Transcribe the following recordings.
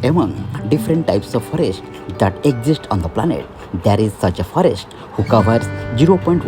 Among different types of forest that exist on the planet, there is such a forest who covers 0.1%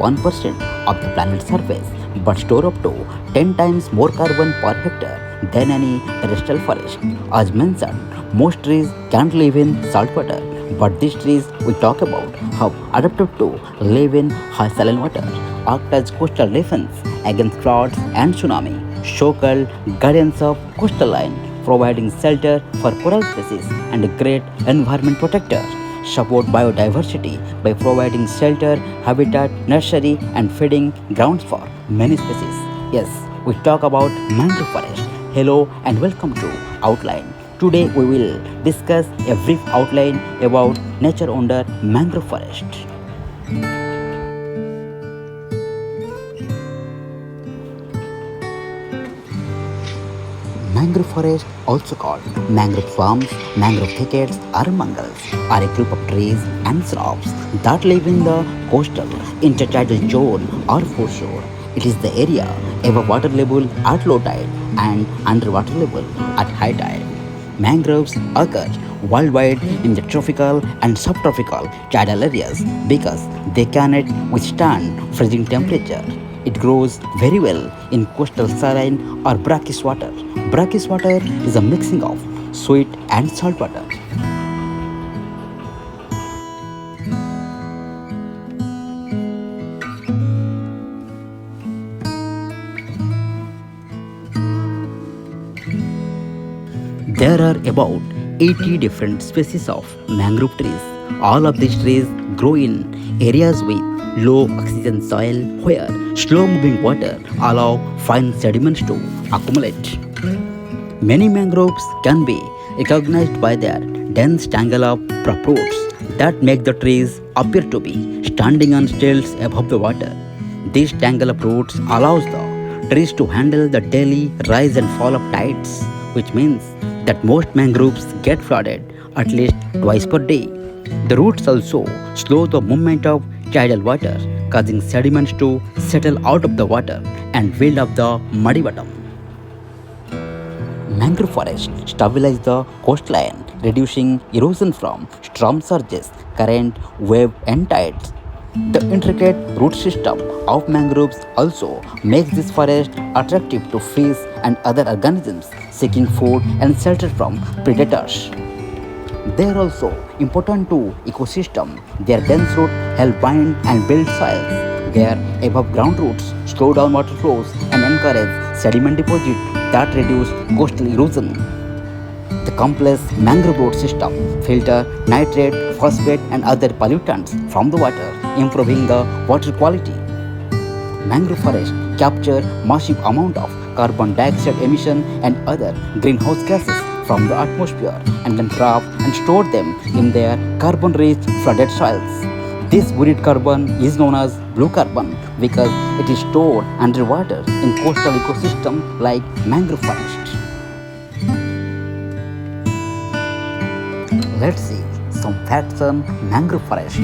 of the planet's surface but store up to 10 times more carbon per hectare than any terrestrial forest. As mentioned, most trees can't live in salt water, but these trees we talk about have adapted to live in high saline water, act as coastal defense against floods and tsunami, so-called guardians of coastal line, providing shelter for coral species and a great environment protector, support biodiversity by providing shelter, habitat, nursery and feeding grounds for many species. Yes, we talk about mangrove forest. Hello and welcome to Outline. Today we will discuss a brief outline about nature under mangrove forest. Mangrove forest, also called mangrove swamps, mangrove thickets, or mangles, are a group of trees and shrubs that live in the coastal, intertidal zone or foreshore. It is the area above water level at low tide and under water level at high tide. Mangroves occur worldwide in the tropical and subtropical tidal areas because they cannot withstand freezing temperature. It grows very well in coastal saline or brackish water. Brackish water is a mixing of sweet and salt water. There are about 80 different species of mangrove trees. All of these trees grow in areas with low oxygen soil where slow moving water allow fine sediments to accumulate. Many mangroves can be recognized by their dense tangle of roots that make the trees appear to be standing on stilts above the water. This tangle of roots allows the trees to handle the daily rise and fall of tides, which means that most mangroves get flooded at least twice per day. The roots also slow the movement of tidal water, causing sediments to settle out of the water and build up the muddy bottom. Mangrove forests stabilize the coastline, reducing erosion from storm surges, current, wave, and tides. The intricate root system of mangroves also makes this forest attractive to fish and other organisms seeking food and shelter from predators. They are also important to ecosystem. Their dense roots help bind and build soils. Their above ground roots slow down water flows and encourage sediment deposit that reduce coastal erosion. The complex mangrove root system filter nitrate, phosphate and other pollutants from the water, improving the water quality. Mangrove forests capture massive amount of carbon dioxide emission and other greenhouse gases from the atmosphere and then trap and store them in their carbon-rich flooded soils. This buried carbon is known as blue carbon because it is stored underwater in coastal ecosystem like mangrove forests. Let's see some facts on mangrove forest.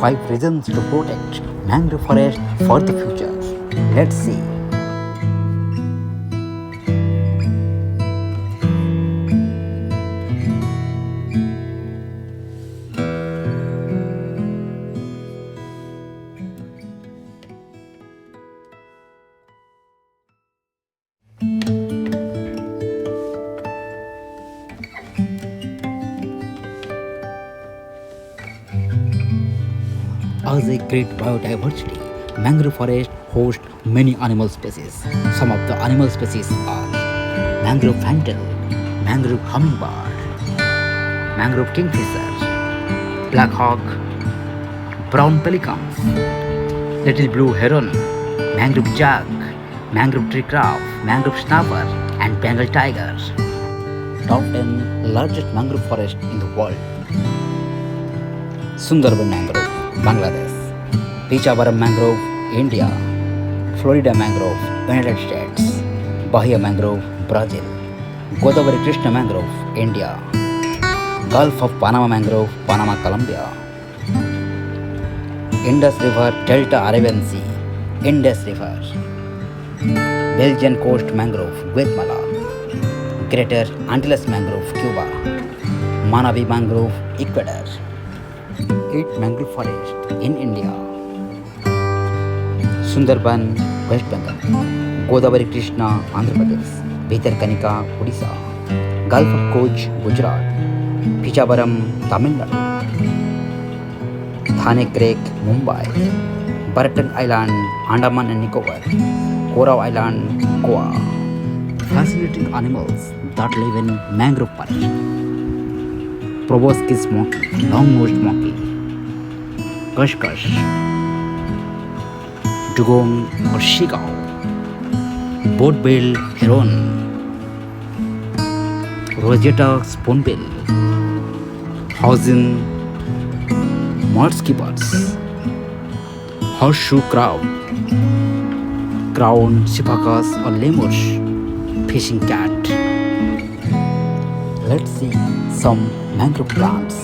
Five reasons to protect mangrove forest for the future? Let's see. As a great biodiversity, mangrove forest hosts many animal species. Some of the animal species are mangrove phantom, mangrove hummingbird, mangrove kingfisher, black hawk, brown pelicans, little blue heron, mangrove jug, mangrove tree crab, mangrove snapper, and Bengal tiger. Top 10 largest mangrove forest in the world. Sundarban mangrove, Bangladesh. Pichavaram mangrove, India. Florida mangrove, United States. Bahia mangrove, Brazil. Godavari Krishna mangrove, India. Gulf of Panama mangrove, Panama, Colombia. Indus River, Delta Arabian Sea, Indus River. Belgian coast mangrove, Guatemala. Greater Antilles mangrove, Cuba. Manabi mangrove, Ecuador. 8 mangrove forests in India. Sundarban, West Bengal. Godavari Krishna, Andhra Pradesh. Bhitarkanika, Odisha. Gulf of Kutch, Gujarat. Pichavaram, Tamil Nadu. Thane Creek, Mumbai. Barton Island, Andaman and Nicobar. Korau Island, Goa. Fascinating animals that live in mangrove forest. Proboscis monkey, long-nosed monkey. Kashkash, dugong or shigao. Boat-billed heron. Rosetta spoonbill. Hausen, morsky birds. Horseshoe crab. Crown sipacus or lemurs. Fishing cat. Let's see some mangrove plants.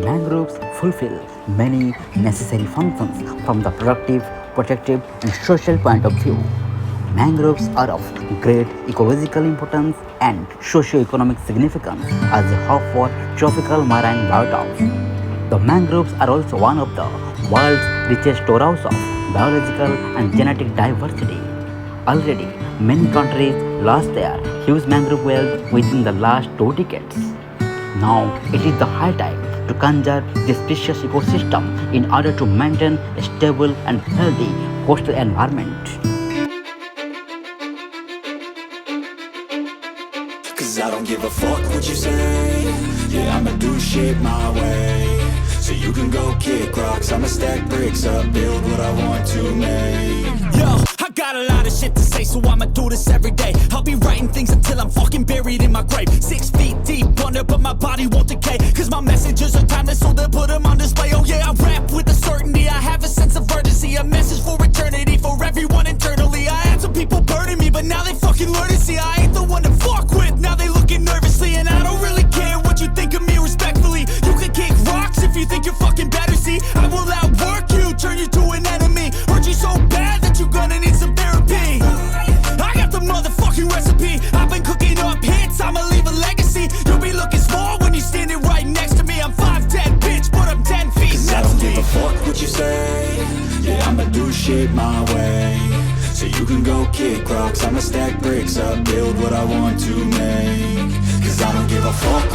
Mangroves fulfill many necessary functions from the productive, protective, and social point of view. Mangroves are of great ecological importance and socio-economic significance as a hub for tropical marine biotopes. The mangroves are also one of the world's richest storehouse of biological and genetic diversity. Already, many countries lost their huge mangrove wealth within the last 2 decades. Now, it is the high time to conserve this precious ecosystem in order to maintain a stable and healthy coastal environment. Cause I don't give a fuck what you say. Yeah, I'ma do shit my way. So you can go kick rocks, I'ma stack bricks up, build what I want to make. Yo, I got a lot of shit to say, so I'ma do this every day. I'll be writing things until I'm fucking buried in my grave. 6 feet deep under, but my body won't decay. Cause my messages are timeless, so they'll put them on display. Oh yeah, I rap with a certainty, I have a sense of urgency. A message for eternity, for everyone internally. I had some people burning me, but now they fucking learn to see I ain't the one to fuck with. Now they looking nervously, and I don't really care what you think of me respectfully. You can kick rocks if you think you're fucking better, see. I will outwork you, turn you to an enemy. Hurt you so bad that you're gonna need some therapy. I got the motherfucking recipe. I've been cooking up hits, I'ma leave a legacy. You'll be looking small when you're standing right next to me. I'm 5'10", bitch, but I'm 10 feet. Cause I don't give a fuck what you say. Yeah, I'ma do shit my way. So you can go kick rocks, I'ma stack bricks up, build what I want to make. Cause I don't give a fuck.